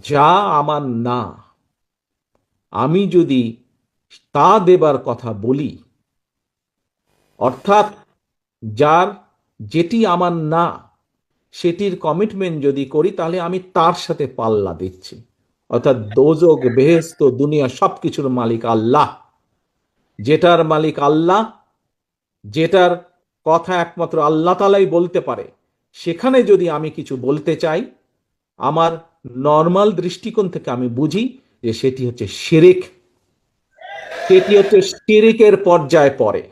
যা আমার না, আমি যদি তা দেবার কথা বলি, অর্থাৎ যার যেটি আমার না সেটির কমিটমেন্ট যদি করি, তাহলে আমি তার সাথে পাল্লা দিচ্ছি। অর্থাৎ দোজক বেহেশত দুনিয়া সবকিছুর মালিক আল্লাহ। যেটার মালিক আল্লাহ, যেটার কথা একমাত্র আল্লাহ তালাই বলতে পারে, সেখানে যদি আমি কিছু বলতে চাই, আমার নর্মাল দৃষ্টিকোণ থেকে আমি বুঝি যে সেটি হচ্ছে শিরিক, সেটি হচ্ছে শিরিকের পর্যায়ে পড়ে।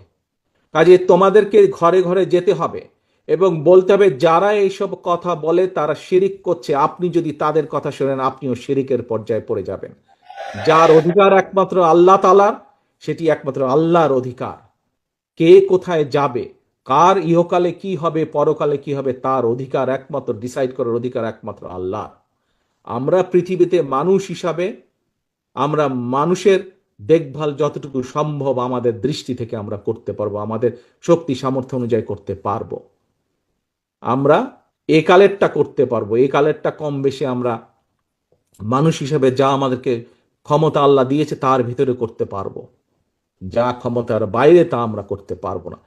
কাজে তোমাদেরকে ঘরে ঘরে যেতে হবে এবং বলতে হবে যারা এইসব কথা বলে তারা শিরিক করছে, আপনি যদি তাদের কথা শোনেন আপনিও শিরিকের পর্যায়ে পড়ে যাবেন। যার অধিকার একমাত্র আল্লাহ তালার, সেটি একমাত্র আল্লাহর অধিকার। কে কোথায় যাবে, কার ইহকালে কি হবে, পরকালে কি হবে, তার অধিকার একমাত্র, ডিসাইড করার অধিকার একমাত্র আল্লাহ। আমরা পৃথিবীতে মানুষ হিসাবে আমরা মানুষের দেখভাল যতটুকু সম্ভব আমাদের দৃষ্টি থেকে আমরা করতে পারবো, আমাদের শক্তি সামর্থ্য অনুযায়ী করতে পারবো। আমরা এ কালেরটা করতে পারবো, এ কালেরটা কম বেশি আমরা মানুষ হিসাবে যা আমাদেরকে ক্ষমতা আল্লাহ দিয়েছে তার ভিতরে করতে পারবো। যা ক্ষমতার বাইরে তা আমরা করতে পারবো না।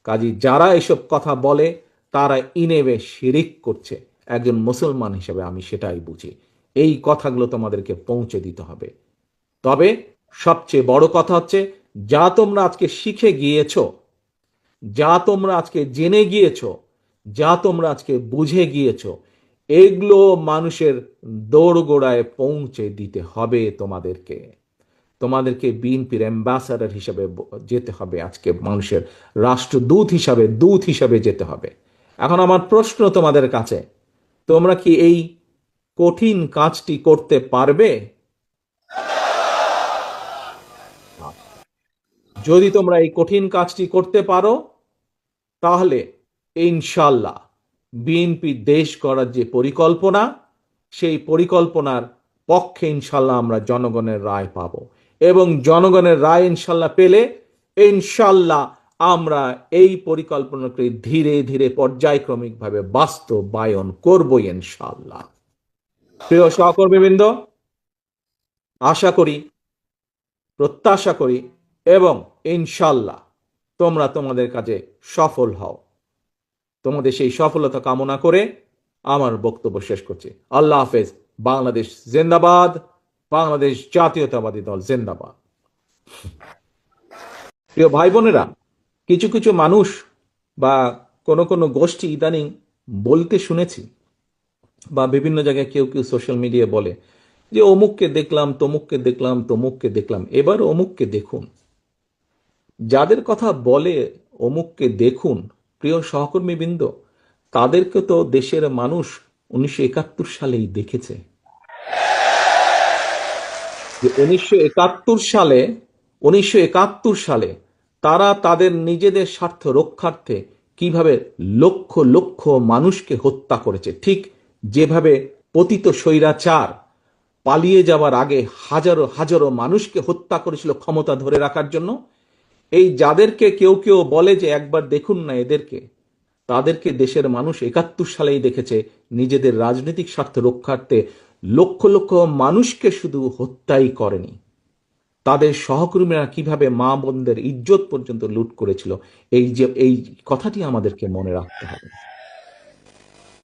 কাজী যারা এসব কথা বলে তারা ইনেবে শিরিক করছে। একজন মুসলমান হিসেবে আমি সেটাই বুঝি। এই কথাগুলো তোমাদেরকে পৌঁছে দিতে হবে। তবে সবচেয়ে বড় কথা হচ্ছে, যা তোমরা আজকে শিখে গিয়েছো, যা তোমরা আজকে জেনে গিয়েছো, যা তোমরা আজকে বুঝে গিয়েছো, এগুলো মানুষের দোরগোড়ায় পৌঁছে দিতে হবে তোমাদেরকে। তোমাদেরকে বিএনপির অ্যাম্বাসাডার হিসাবে যেতে হবে, আজকে মানুষের রাষ্ট্রদূত হিসাবে, দূত হিসাবে যেতে হবে। এখন আমার প্রশ্ন তোমাদের কাছে, তোমরা কি এই কঠিন কাজটি করতে পারবে? যদি তোমরা এই কঠিন কাজটি করতে পারো, তাহলে ইনশাল্লাহ বিএনপি দেশ গড়ার যে পরিকল্পনা, সেই পরিকল্পনার পক্ষে ইনশাল্লাহ আমরা জনগণের রায় পাব। এবং জনগণের রায় ইনশাল্লাহ পেলে ইনশাল্লাহ আমরা এই পরিকল্পনাকে ধীরে ধীরে পর্যায়ক্রমিকভাবে বাস্তবায়ন করব ইনশাল্লাহ। প্রিয় সহকর্মীবৃন্দ, আশা করি, প্রত্যাশা করি এবং ইনশাল্লাহ তোমরা তোমাদের কাজে সফল হও। তোমাদের সেই সফলতা কামনা করে আমার বক্তব্য শেষ করছি। আল্লাহ হাফেজ। বাংলাদেশ জিন্দাবাদ। বাংলাদেশ জাতীয়তাবাদী দল জিন্দাবাদ। প্রিয় ভাই বোনেরা, কিছু কিছু মানুষ বা কোনো কোনো গোষ্ঠী ইদানিং বলতে শুনেছি, বা বিভিন্ন জায়গায় কেউ কেউ সোশ্যাল মিডিয়ায় বলে যে অমুককে দেখলাম, তমুককে দেখলাম, তমুককে দেখলাম। এবার অমুককে দেখুন। যাদের কথা বলে অমুককে দেখুন, প্রিয় সহকর্মীবৃন্দ, তাদেরকে তো দেশের মানুষ 1971 সালেই দেখেছে। যে 1971 সালে তারা তাদের নিজেদের স্বার্থ রক্ষার্থে কিভাবে লক্ষ লক্ষ মানুষকে হত্যা করেছে। ঠিক যেভাবে পতিত স্বৈরাচার পালিয়ে যাওয়ার আগে হাজারো হাজারো মানুষকে হত্যা করেছিল ক্ষমতা ধরে রাখার জন্য। এই যাদেরকে কেউ কেউ বলে যে একবার দেখুন না এদেরকে, তাদেরকে দেশের মানুষ 71 সালেই দেখেছে নিজেদের রাজনৈতিক স্বার্থ রক্ষার্থে লক্ষ লক্ষ মানুষকে শুধু হত্যাই করেনি, তাদের সহকর্মীরা কিভাবে মা বোনদের ইজ্জত পর্যন্ত লুট করেছিল। এই কথাটি আমাদেরকে মনে রাখতে হবে।